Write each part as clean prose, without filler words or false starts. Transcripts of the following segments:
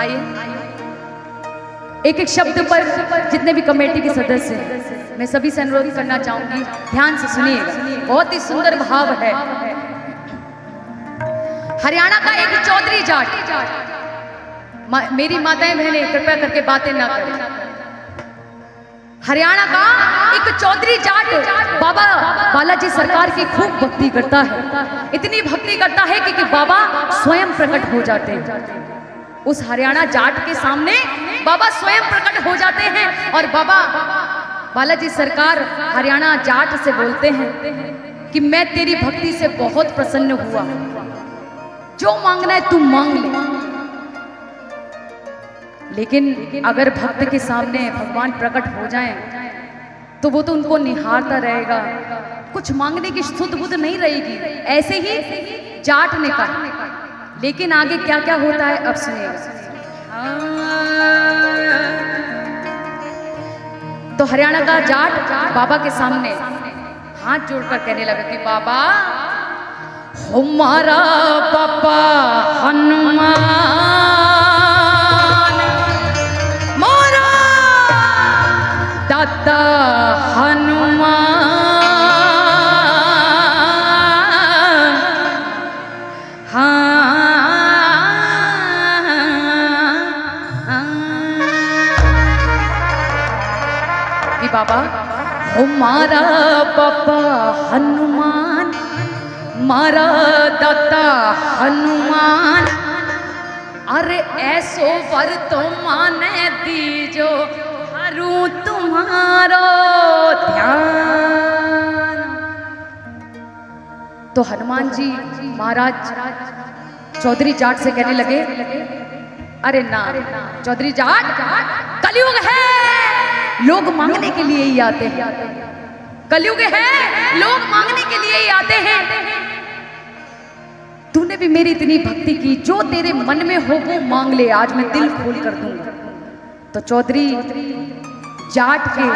आइए एक एक शब्द पर जितने भी कमेटी के सदस्य हैं मैं सभी से अनुरोध करना चाहूंगी, ध्यान से सुनिएगा, बहुत ही सुंदर भाव है। हरियाणा का एक चौधरी जाट, मेरी माताएं बहनें कृपया करके बातें ना करें। हरियाणा का एक चौधरी जाट बाबा बालाजी सरकार की खूब भक्ति करता है, इतनी भक्ति करता है कि बाबा स्वयं प्रकट हो जाते हैं। उस हरियाणा जाट के सामने बाबा स्वयं प्रकट हो जाते हैं और बाबा बालाजी सरकार हरियाणा जाट से बोलते हैं कि मैं तेरी भक्ति से बहुत प्रसन्न हुआ, जो मांगना है तू मांग ले। लेकिन अगर भक्त के सामने भगवान प्रकट हो जाएं तो वो तो उनको निहारता रहेगा, कुछ मांगने की सुध बुध नहीं रहेगी। ऐसे ही जाट ने कहा, लेकिन आगे क्या क्या होता है अब सुनिएगा। तो हरियाणा का जाट बाबा के सामने हाथ जोड़कर कहने लगा कि बाबा हमारा पापा हनुमान, मारा दादा हनुमान, बाबा हमारा पापा हनुमान, मारा दाता हनुमान, अरे ऐसो वर तो माने दीजो हरू तुम्हारो ध्यान। तो हनुमान जी महाराज चौधरी जाट से कहने लगे, अरे ना चौधरी जाट, कलयुग है, लोग मांगने के लिए ही आते हैं, कलयुग है, लोग मांगने के लिए ही आते हैं। तूने भी मेरी इतनी भक्ति की, जो तेरे मन में हो वो मांग ले, आज मैं दिल खोल कर दूंगा। तो चौधरी जाट के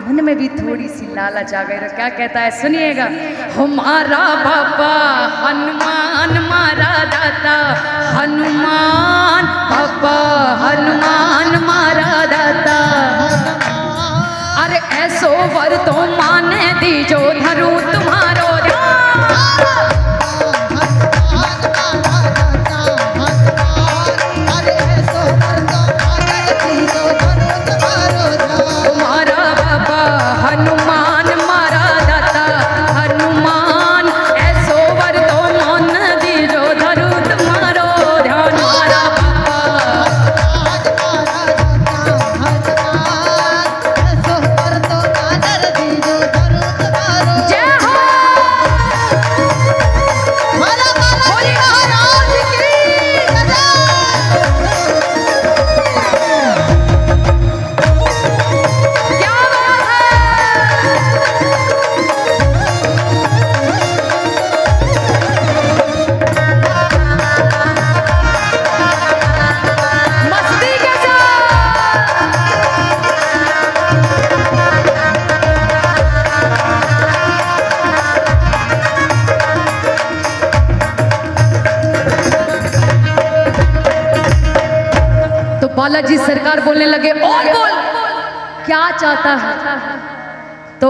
मन में भी थोड़ी सी लालच आ गई। क्या कहता है सुनिएगा, हमारा बाबा हनुमान, मारा दाता हनुमान, बाबा हनुमान मारा दाता, अरे ऐसो वर तो माने दीजो धरू तुम्हारो ध्यान। तुम्हारा बाबा हनुमान मारा दाता हनुमान, ऐसो वर तो मान दीजो धरू तुम्हारो ध्यान। मारा बालाजी सरकार बोलने लगे, और बोल क्या चाहता है। तो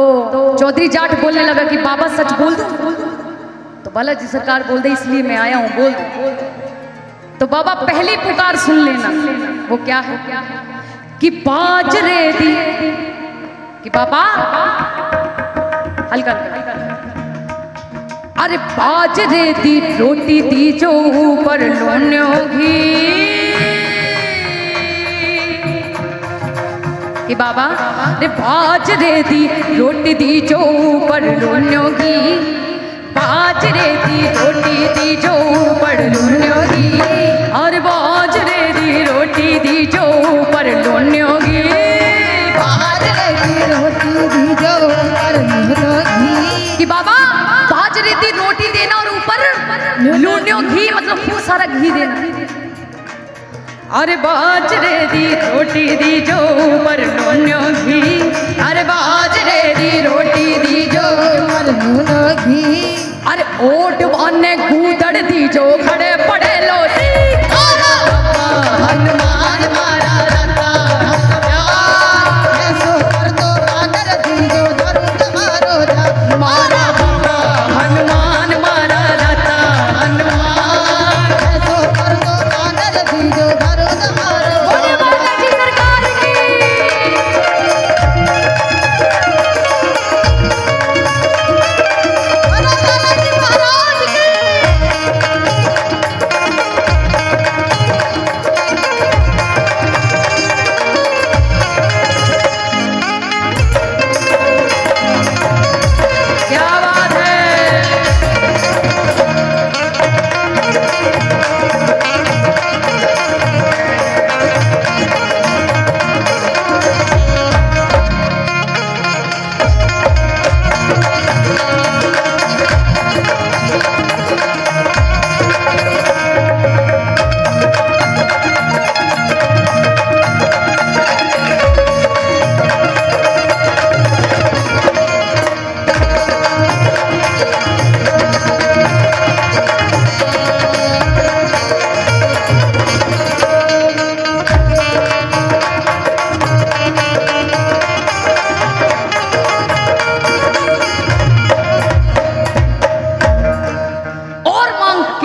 चौधरी जाट बोलने लगा कि बाबा सच बोल दूं। तो बालाजी सरकार बोल दे, इसलिए मैं आया हूं, बोल दूं। तो बाबा पहली पुकार सुन लेना, वो क्या है कि बाजरे दी, कि बाबा हल्का हल्का, अरे बाजरे दी रोटी दी जो ऊपर लोने होगी, कि बाबा रे बाजरे दी रोटी दी जो ऊपर लोगी, बाजरे दी रोटी दी जो ऊपर लोगी, और बाजरे दी रोटी दी जो ऊपर लोगी, बाजरे दी रोटी दी जो ऊपर लोगी, कि बाबा बाजरे दी रोटी देना और ऊपर लूनियों घी, मतलब खूब सारा घी देना। अरे बाजरे दी रोटी दी जो ऊपर लोनियों घी, अरे बाजरे दी रोटी दी जो ऊपर लोनियों घी, अरे ओट बाने गूदड़ दी जो खड़े पड़े लोटी, हनुमान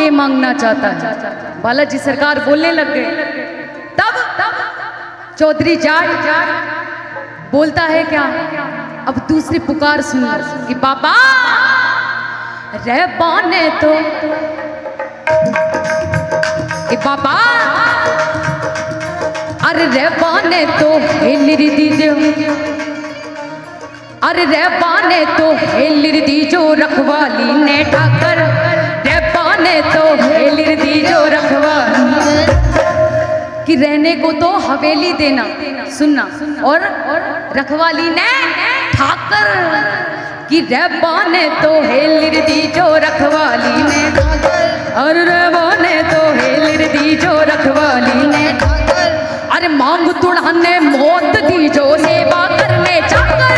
के मांगना चाहता है। बालाजी सरकार बोलने लग गए। तब चौधरी जाट बोलता है क्या, अब दूसरी पुकार सुनो कि बाबा रहबाने तो कि बाबा अरे रहबाने तो हेलिर दीजो, अरे रहबाने तो हेलिर दीजो रखवाली ने ठाकर, रहबाने तो हेलिर दीजो रखवाली, कि रहने को तो हवेली देना, सुनना, और रखवाली ने ठाकर, कि रहबाने तो हेलिर दीजो रखवाली ने ठाकर, और रहबाने तो हेलिर दीजो रखवाली ने ठाकर, अरे मांग तुड़ाने मौत दीजो सेवा करने चाकर,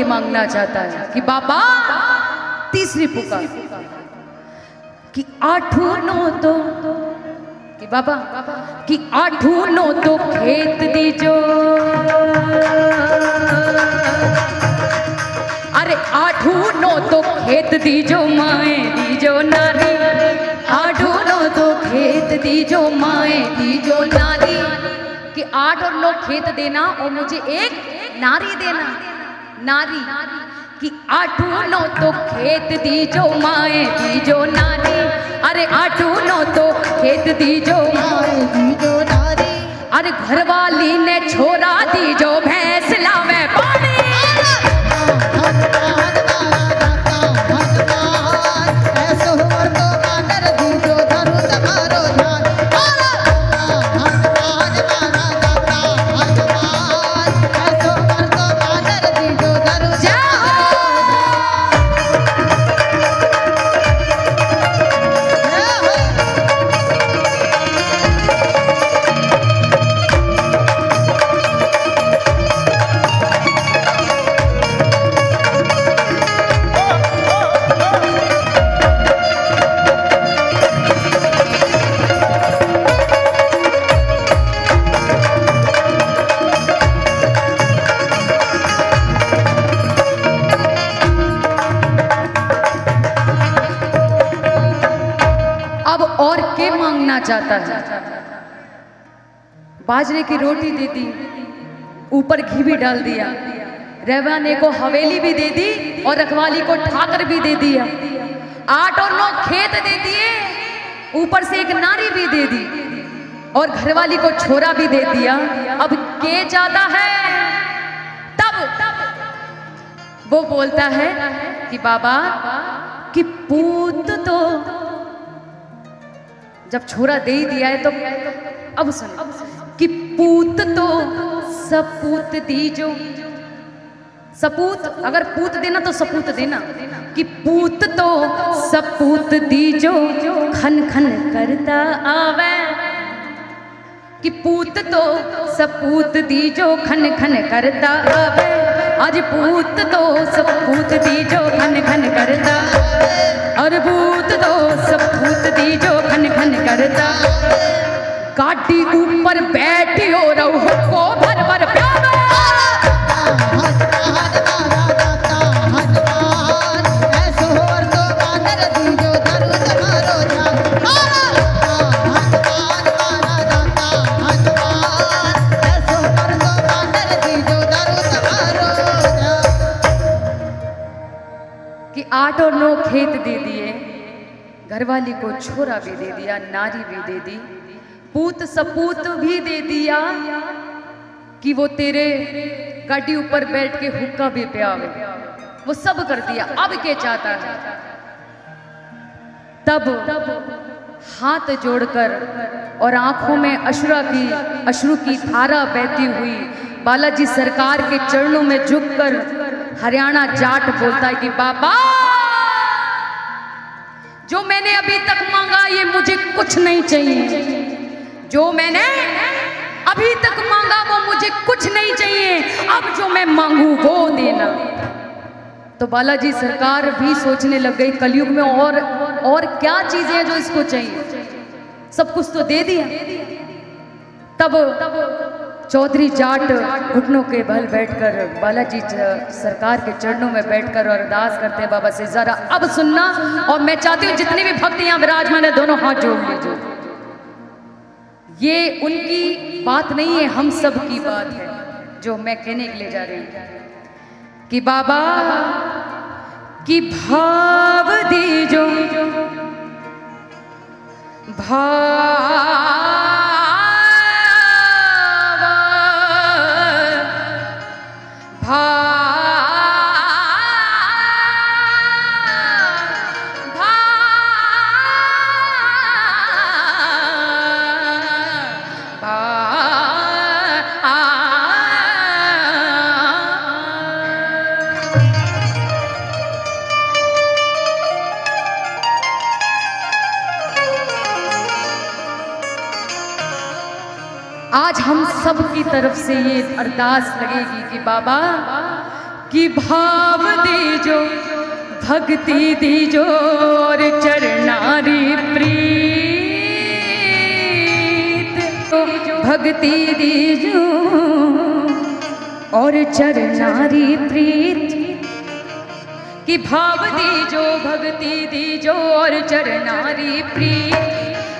मांगना चाहता है कि बाबा तीसरी पुकार कि आठों नौ तो, कि बाबा कि आठों नौ तो खेत दीजो, अरे आठों नौ तो खेत दीजो माए दीजो नारी, आठों नौ तो खेत दीजो माए दीजो नारी, कि 8 और 9 खेत देना और मुझे एक नारी देना, नारी, कि 8 9 तो खेत दीजो माए दीजो नारी, अरे 8 9 तो खेत दीजो माए दीजो नारी, अरे घरवाली ने छोरा दीजो भैंस लावे पानी, चाहता है। बाजरे की रोटी दे दी, ऊपर घी भी डाल दिया, रहवाने को हवेली भी दे दी और रखवाली को ठाकर भी दे दिया, 8 और 9 खेत दे दिए, ऊपर से एक नारी भी दे दी और घरवाली को छोरा भी दे दिया। अब के चाहता है? तब वो बोलता है कि बाबा कि पूत तो जब छोरा दे ही दिया है तो अब सुनो कि पूत तो सपूत दीजो, सपूत अगर पूत देना तो सपूत देना, कि पूत तो सपूत दीजो खन खन करता आवे, कि पूत तो सपूत दीजो खन खन करता आवे, आज पूत तो सपूत दीजो खन खन करता, और पूत तो सपूत दीजो खन खन करता, गाड़ी ऊपर बैठियो रहो को भर भर प्यारा, कि 8 और 9 खेत दे दिए, घरवाली को छोरा भी दे दिया, नारी भी दे दी, पूत सपूत भी दे दिया, कि वो तेरे गाड़ी ऊपर बैठ के हुक्का भी पियावे, वो सब कर दिया। अब क्या चाहता है? तब हाथ जोड़कर और आंखों में अश्रु की धारा बहती हुई बालाजी सरकार के चरणों में झुककर हरियाणा जाट बोलता है कि बाबा, जो मैंने अभी तक मांगा ये मुझे कुछ नहीं चाहिए। जो मैंने अभी तक मांगा वो मुझे कुछ नहीं चाहिए, अब जो मैं मांगू वो देना। तो बालाजी सरकार भी सोचने लग गई कलयुग में और क्या चीजें हैं जो इसको चाहिए, सब कुछ तो दे दिया। तब चौधरी जाट घुटनों के बल बैठकर बालाजी सरकार के चरणों में बैठकर और अरदास करते हैं, बाबा से जरा अब सुनना। और मैं चाहती हूँ जितने भी भक्त यहाँ विराजमान है दोनों हाथ जोड़ लीजिए। ये उनकी बात नहीं है, हम सब की बात है जो मैं कहने के लिए जा रही हूँ कि बाबा की भाव दीजो आज हम सब की तरफ से ये अरदास लगेगी कि बाबा की भाव दीजो, भक्ति दीजो और चरणारी प्रीत, भक्ति दीजो और चरणारी प्रीत, कि भाव दीजो भक्ति दीजो और चरणारी प्रीत।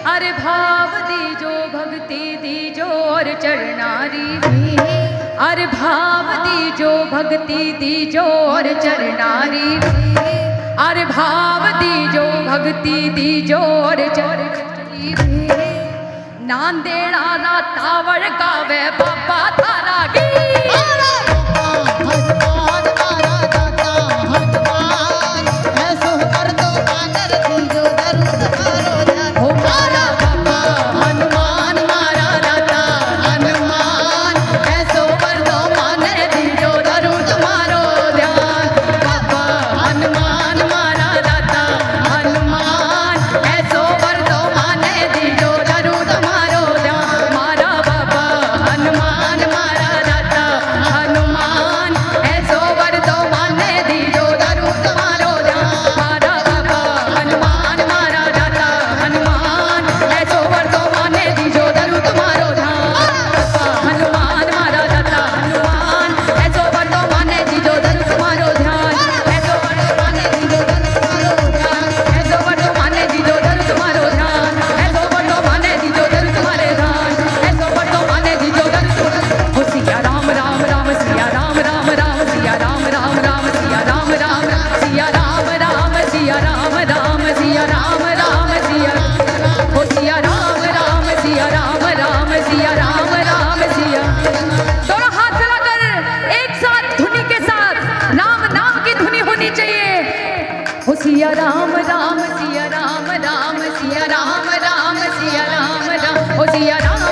अरे भाव दीजो भक्ति दीजो और चरणारी प्रीत, अरे भाव दीजो भक्ति दीजो और चरणारी प्रीत, अरे भाव दीजो भक्ति दीजो और चरणारी प्रीत। नांदेड़ा ना तावड़ गावे बाबा थारा गी, सिया राम राम सिया राम राम सिया राम राम सिया राम राम, ओ सिया राम